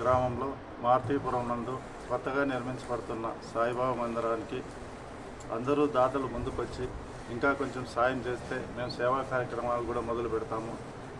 గ్రామంలో మార్తీపురం నందు కొత్తగా నిర్మించబడుతున్న సాయిబాబా మందిరానికి అందరూ దాతలు ముందుకొచ్చి ఇంకా కొంచెం సాయం చేస్తే మేము సేవా కార్యక్రమాలు కూడా మొదలు పెడతాము.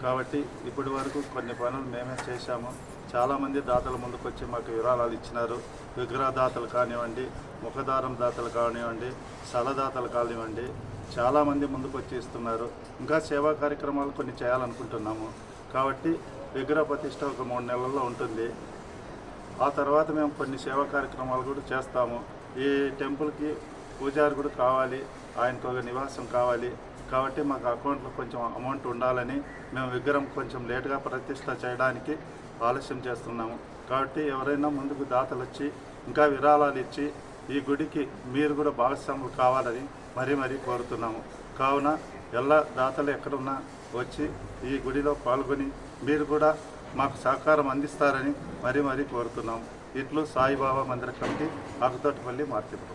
కాబట్టి ఇప్పటి వరకు కొన్ని పనులు మేమే చేశాము. చాలామంది దాతలు ముందుకొచ్చి మాకు విరాళాలు ఇచ్చినారు. విగ్రహదాతలు కానివ్వండి, ముఖదారం దాతలు కానివ్వండి, స్థలదాతలు కానివ్వండి, చాలామంది ముందుకొచ్చి ఇస్తున్నారు. ఇంకా సేవా కార్యక్రమాలు కొన్ని చేయాలనుకుంటున్నాము. కాబట్టి విగ్రహ ప్రతిష్ట ఒక 3 నెలల్లో ఉంటుంది. ఆ తర్వాత మేము కొన్ని సేవా కార్యక్రమాలు కూడా చేస్తాము. ఈ టెంపుల్కి పూజారి కూడా కావాలి, ఆయనకు ఒక నివాసం కావాలి. కాబట్టి మాకు అకౌంట్లో కొంచెం అమౌంట్ ఉండాలని మేము విగ్రహం కొంచెం లేటుగా ప్రతిష్ట చేయడానికి ఆలస్యం చేస్తున్నాము. కాబట్టి ఎవరైనా ముందుకు దాతలు వచ్చి ఇంకా విరాళాలు ఇచ్చి ఈ గుడికి మీరు కూడా భాగస్వాములు కావాలని మరీ కోరుతున్నాము. కావున എല്ലാ దాతలు ఎక్కడున్నా వచ్చి ఈ గుడిలో పాల్గొని మీరు కూడా మాకు సహకారం అందిస్తారని మరీ కోరుతున్నాము. ఇట్లు సాయిబాబా మందిర కమిటీ, ఆకుతోటపల్లి, మార్తీపురం.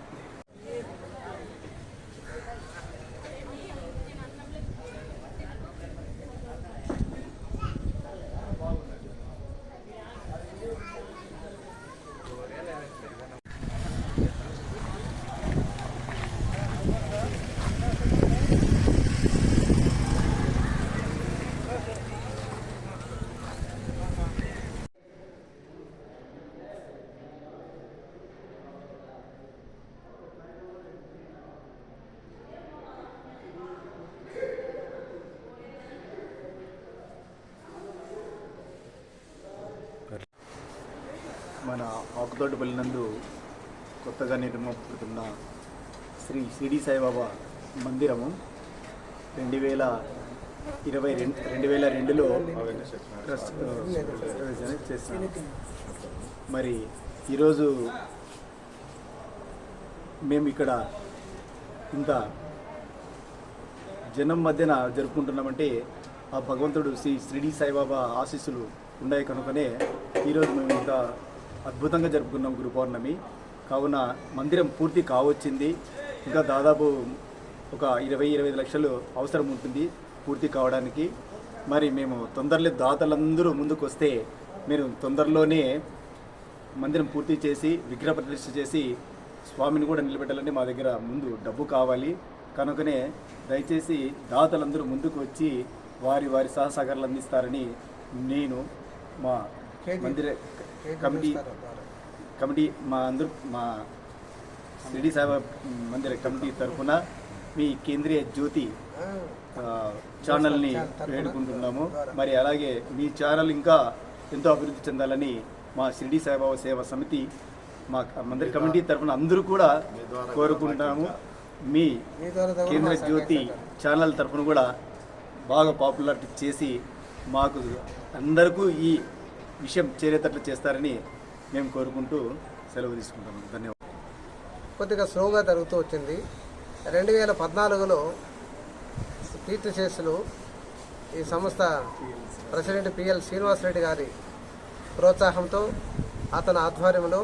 మన ఆకుతోటపల్లి నందు కొత్తగా నిర్మించబడుతున్న శ్రీ షిరిడి సాయిబాబా మందిరము 2022లో చేస్తాను. మరి ఈరోజు మేము ఇక్కడ ఇంత జనం మధ్యన జరుపుకుంటున్నామంటే ఆ భగవంతుడు శ్రీ షిరిడి సాయిబాబా ఆశీస్సులు ఉన్నాయి కనుకనే ఈరోజు మేము ఇంత అద్భుతంగా జరుపుకున్నాం గురు పౌర్ణమి. కావున మందిరం పూర్తి కావచ్చింది. ఇంకా దాదాపు ఒక 20-25 లక్షలు అవసరం ఉంటుంది పూర్తి కావడానికి. మరి మేము తొందరలో దాతలందరూ ముందుకు వస్తే మీరు తొందరలోనే మందిరం పూర్తి చేసి విగ్రహ ప్రతిష్ఠ చేసి స్వామిని కూడా నిలబెట్టాలంటే మా దగ్గర ముందు డబ్బు కావాలి. కనుకనే దయచేసి దాతలందరూ ముందుకు వచ్చి వారి సహసహకారాలు అందిస్తారని నేను మా మందిర కమిటీ మా షిరిడి సాయిబాబా మందిర కమిటీ తరఫున మీ కేంద్రీయ జ్యోతి ఛానల్ని వేడుకుంటున్నాము. మరి అలాగే మీ ఛానల్ ఇంకా ఎంతో అభివృద్ధి చెందాలని మా షిరిడి సాయిబాబా సేవా సమితి మా మందిర కమిటీ తరఫున అందరూ కూడా కోరుకుంటున్నాము. మీ కేంద్ర జ్యోతి ఛానల్ తరఫున కూడా బాగా పాపులారిటీ చేసి మాకు అందరికీ ఈ విషయం చేరేటట్లు చేస్తారని మేము కోరుకుంటూ సెలవు తీసుకుంటాము. ధన్యవాదాలు. కొద్దిగా స్లోగా జరుగుతూ వచ్చింది. 2014లో కీర్తిశేషులు ఈ సంస్థ ప్రెసిడెంట్ పిఎల్ శ్రీనివాసరెడ్డి గారి ప్రోత్సాహంతో అతని ఆధ్వర్యంలో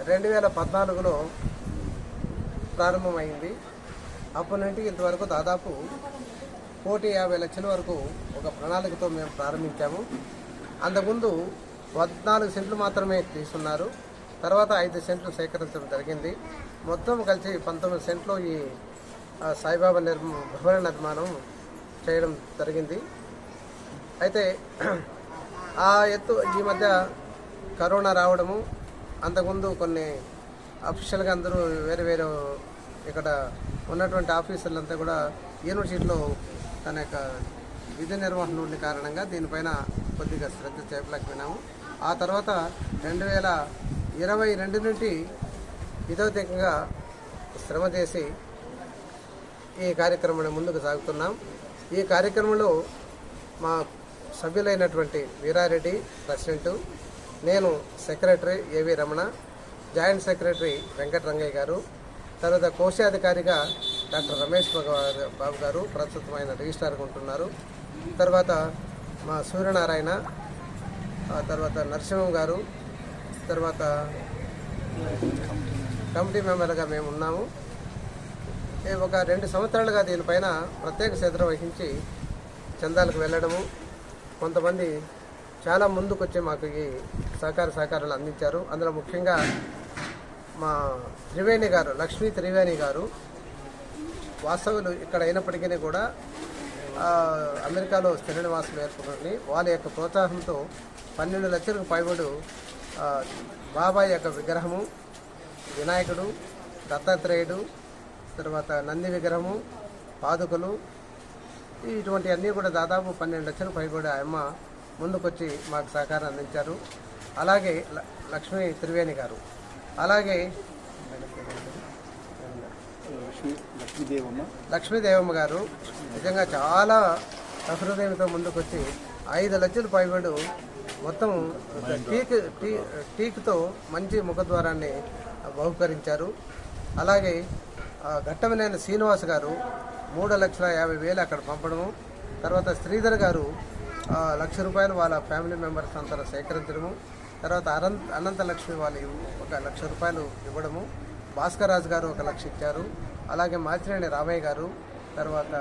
2014లో ప్రారంభమైంది. అప్పటి నుండి ఇంతవరకు దాదాపు 1,50 లక్షల వరకు ఒక ప్రణాళికతో మేము ప్రారంభించాము. అంతకుముందు 14 సెంట్లు మాత్రమే తీసుకున్నారు. తర్వాత 5 సెంట్లు సేకరించడం జరిగింది. మొత్తం కలిసి 19 సెంట్లు ఈ సాయిబాబా భవన నిర్మాణం చేయడం జరిగింది. అయితే ఆ ఎత్తు ఈ మధ్య కరోనా రావడము, అంతకుముందు కొన్ని అఫీషియల్గా అందరూ వేరే ఇక్కడ ఉన్నటువంటి ఆఫీసర్లంతా కూడా యూనివర్సిటీలో తన యొక్క విధి నిర్వహణ ఉండే కారణంగా దీనిపైన కొద్దిగా శ్రద్ధ చేయలేకపోయినాము. ఆ తర్వాత 2022 నుండి ఇదోతకంగా శ్రమ చేసి ఈ కార్యక్రమాన్ని ముందుకు సాగుతున్నాం. ఈ కార్యక్రమంలో మా సభ్యులైనటువంటి వీరారెడ్డి ప్రెసిడెంటు, నేను సెక్రటరీ ఏవి రమణ, జాయింట్ సెక్రటరీ వెంకటరంగయ్య గారు, తర్వాత కోశాధికారిగా డాక్టర్ రమేష్ బాబు గారు ప్రస్తుతం ఆయన రిజిస్ట్రార్గా ఉంటున్నారు. తర్వాత మా సూర్యనారాయణ, తర్వాత నరసింహం గారు, తర్వాత కమిటీ మెంబర్గా మేము ఉన్నాము. ఒక 2 సంవత్సరాలుగా దీనిపైన ప్రత్యేక శ్రద్ధ వహించి చందాలకు వెళ్ళడము, కొంతమంది చాలా ముందుకు వచ్చి మాకు ఈ సహకారాలు అందించారు. అందులో ముఖ్యంగా మా త్రివేణి గారు, లక్ష్మీ త్రివేణి గారు వాస్తవులు ఇక్కడ అయినప్పటికీ కూడా అమెరికాలో స్థిర నివాసులు ఏర్పడుతుంది. వాళ్ళ యొక్క ప్రోత్సాహంతో 12 లక్షలకు పైబడు బాబాయ్ యొక్క విగ్రహము, వినాయకుడు, దత్తాత్రేయుడు, తర్వాత నంది విగ్రహము, పాదుకలు, ఇటువంటి అన్నీ కూడా దాదాపు 12 లక్షలకు పైబడి ఆయమ్మ ముందుకొచ్చి మాకు సహకారం అందించారు. అలాగే లక్ష్మీ త్రివేణి గారు, అలాగే లక్ష్మీదేవమ్మ గారు నిజంగా చాలా సహృదయంతో ముందుకొచ్చి 5 లక్షలు పైబడు మొత్తం టీక్తో మంచి ముఖద్వారాన్ని బహుకరించారు. అలాగే ఘట్టమనేని శ్రీనివాస్ గారు 3,50,000 అక్కడ పంపడము, తర్వాత శ్రీధర్ గారు ₹1,00,000 వాళ్ళ ఫ్యామిలీ మెంబర్స్ అంతా సేకరించడము, తర్వాత అనంత లక్ష్మి వాళ్ళు ₹1,00,000 ఇవ్వడము, భాస్కర్ రాజు గారు 1,00,000 ఇచ్చారు. అలాగే మాచినేని రామయ్య గారు, తర్వాత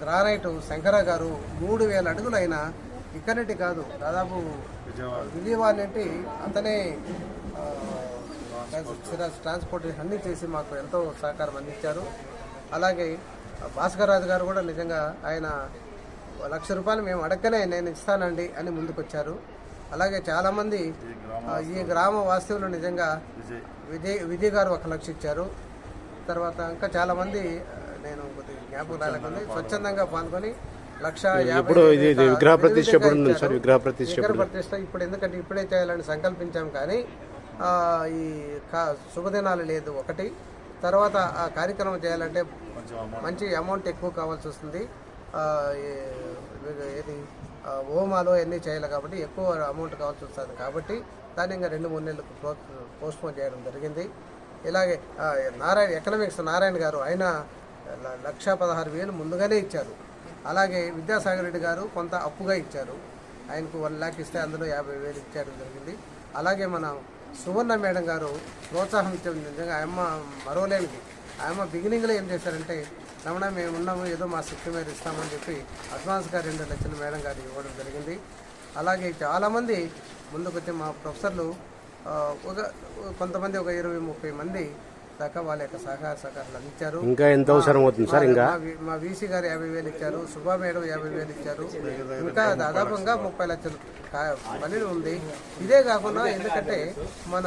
గ్రానైట్ శంకర గారు 3,000 అడుగులు అయినా ఇక్కడి కాదు, దాదాపు విజయవాడ నుండి అతనే ట్రాన్స్పోర్టేషన్ అన్నీ చేసి మాకు ఎంతో సహకారం అందించారు. అలాగే భాస్కర్ రాజు గారు కూడా నిజంగా ఆయన ₹1,00,000 మేము అడగనే నేను ఇస్తానండి అని ముందుకొచ్చారు. అలాగే చాలామంది ఈ గ్రామ వాస్తవులు నిజంగా విజయ్ గారు 1,00,000 ఇచ్చారు. తర్వాత ఇంకా చాలామంది నేను కొద్దిగా జ్ఞాపకం రాలేకుంది స్వచ్ఛందంగా పాల్గొని విగ్రహ ప్రతిష్ట ఇప్పుడు ఎందుకంటే ఇప్పుడే చేయాలని సంకల్పించాం, కానీ ఈ శుభదినాలు లేదు ఒకటి. తర్వాత ఆ కార్యక్రమం చేయాలంటే మంచి అమౌంట్ ఎక్కువ కావాల్సి వస్తుంది. ఏది హోమాలు అన్నీ చేయాలి కాబట్టి ఎక్కువ అమౌంట్ కావాల్సి వస్తుంది. కాబట్టి దాన్ని ఇంకా 2-3 నెలలకు పోస్ట్పోన్ చేయడం జరిగింది. ఇలాగే ఎకనామిక్స్ నారాయణ గారు ఆయన 1,16,000 ముందుగానే ఇచ్చారు. అలాగే విద్యాసాగర్ రెడ్డి గారు కొంత అప్పుగా ఇచ్చారు, ఆయనకు 1 లక్ష ఇస్తే అందులో 50,000 ఇచ్చేయడం జరిగింది. అలాగే మన సువర్ణ మేడం గారు ప్రోత్సాహం ఇచ్చింది. నిజంగా ఆయమ్మ మరోలేనిది. ఆయమ్మ బిగినింగ్లో ఏం చేశారంటే, రమణ మేము ఉన్నాము, ఏదో మా శక్తి మీద ఇస్తామని చెప్పి అడ్వాన్స్గా 2 లక్షలు మేడం గారు ఇవ్వడం జరిగింది. అలాగే చాలామంది ముందుకు వచ్చి మా ప్రొఫెసర్లు కొంతమంది 20-30 మంది దాకా వాళ్ళ యొక్క సహకారాలు అందించారు. ఇంకా ఎంత అవసరం అవుతుంది సార్? ఇంకా మా వీసీ గారు 50,000 ఇచ్చారు, సుభా మేడం 50,000 ఇచ్చారు. ఇంకా దాదాపుగా 30 లక్షలు పని ఉంది. ఇదే కాకుండా ఎందుకంటే మన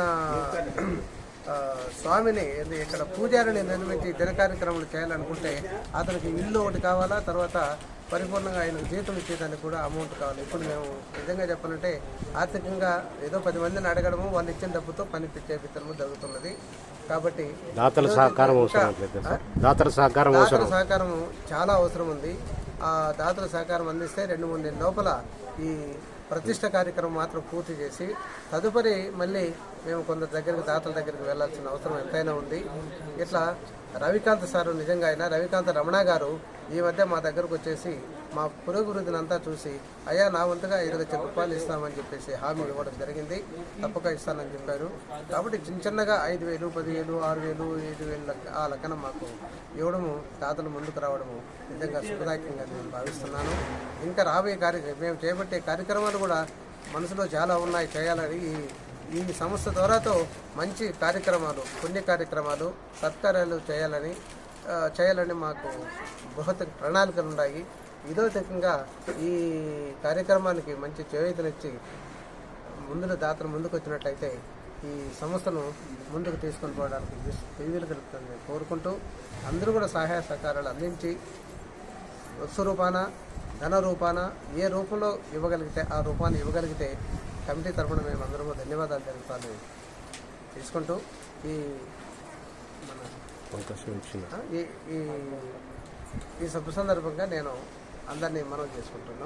స్వామిని ఇక్కడ పూజారిని నిర్మించి దిన కార్యక్రమాలు చేయాలనుకుంటే అతనికి ఇల్లు ఒకటి కావాలా, తర్వాత పరిపూర్ణంగా ఆయనకు జీతం ఇచ్చేదానికి కూడా అమౌంట్ కావాలి. ఇప్పుడు మేము నిజంగా చెప్పాలంటే ఆర్థికంగా ఏదో 10 మందిని అడగడము, వాళ్ళు ఇచ్చిన డబ్బుతో పని చేపించడము జరుగుతున్నది. కాబట్టి దాతల సహకారం చాలా అవసరం ఉంది. ఆ దాతల సహకారం అందిస్తే 2-3 నెలల లోపల ఈ ప్రతిష్ట కార్యక్రమం మాత్రం పూర్తి చేసి తదుపరి మళ్ళీ మేము కొందరు దాతల దగ్గరికి వెళ్లాల్సిన అవసరం ఎంతైనా ఉంది. ఇట్లా రవికాంత్ సారు నిజంగా ఆయన రవికాంత్ రమణ గారు ఈ మధ్య మా దగ్గరకు వచ్చేసి మా పురోభివృద్ధిని అంతా చూసి, అయ్యా నా వంతుగా ₹5,00,000 ఇస్తామని చెప్పేసి హామీ ఇవ్వడం జరిగింది. తప్పక ఇస్తానని చెప్పారు. కాబట్టి చిన్నగా 5,000, 10,000, 6,000, 7,000 ఆ లెక్కన మాకు ఇవ్వడము, దాతలు ముందుకు రావడము నిజంగా శుభదాయకంగా నేను భావిస్తున్నాను. ఇంకా రాబోయే మేము చేపట్టే కార్యక్రమాలు కూడా మనసులో చాలా ఉన్నాయి చేయాలని. ఈ సంస్థ ద్వారాతో మంచి కార్యక్రమాలు, పుణ్య కార్యక్రమాలు, సత్కార్యాలు చేయాలని మాకు బృహత్ ప్రణాళికలు ఉన్నాయి. ఇదో రకంగా ఈ కార్యక్రమానికి మంచి చేయూతనిచ్చి దాతలు ముందుకు వచ్చినట్లయితే ఈ సంస్థను ముందుకు తీసుకొని పోవడానికి వీలు కలుగుతుంది కోరుకుంటూ, అందరూ కూడా సహాయ సహకారాలు అందించి వస్తు రూపాన, ధన రూపాన ఏ రూపంలో ఇవ్వగలిగితే ఆ రూపాన్ని ఇవ్వగలిగితే కమిటీ తరఫున మేము అందరూ ధన్యవాదాలు తెలుపుతాను తీసుకుంటూ ఈ శుభ సందర్భంగా నేను అందరినీ మనవి చేసుకుంటున్నాను.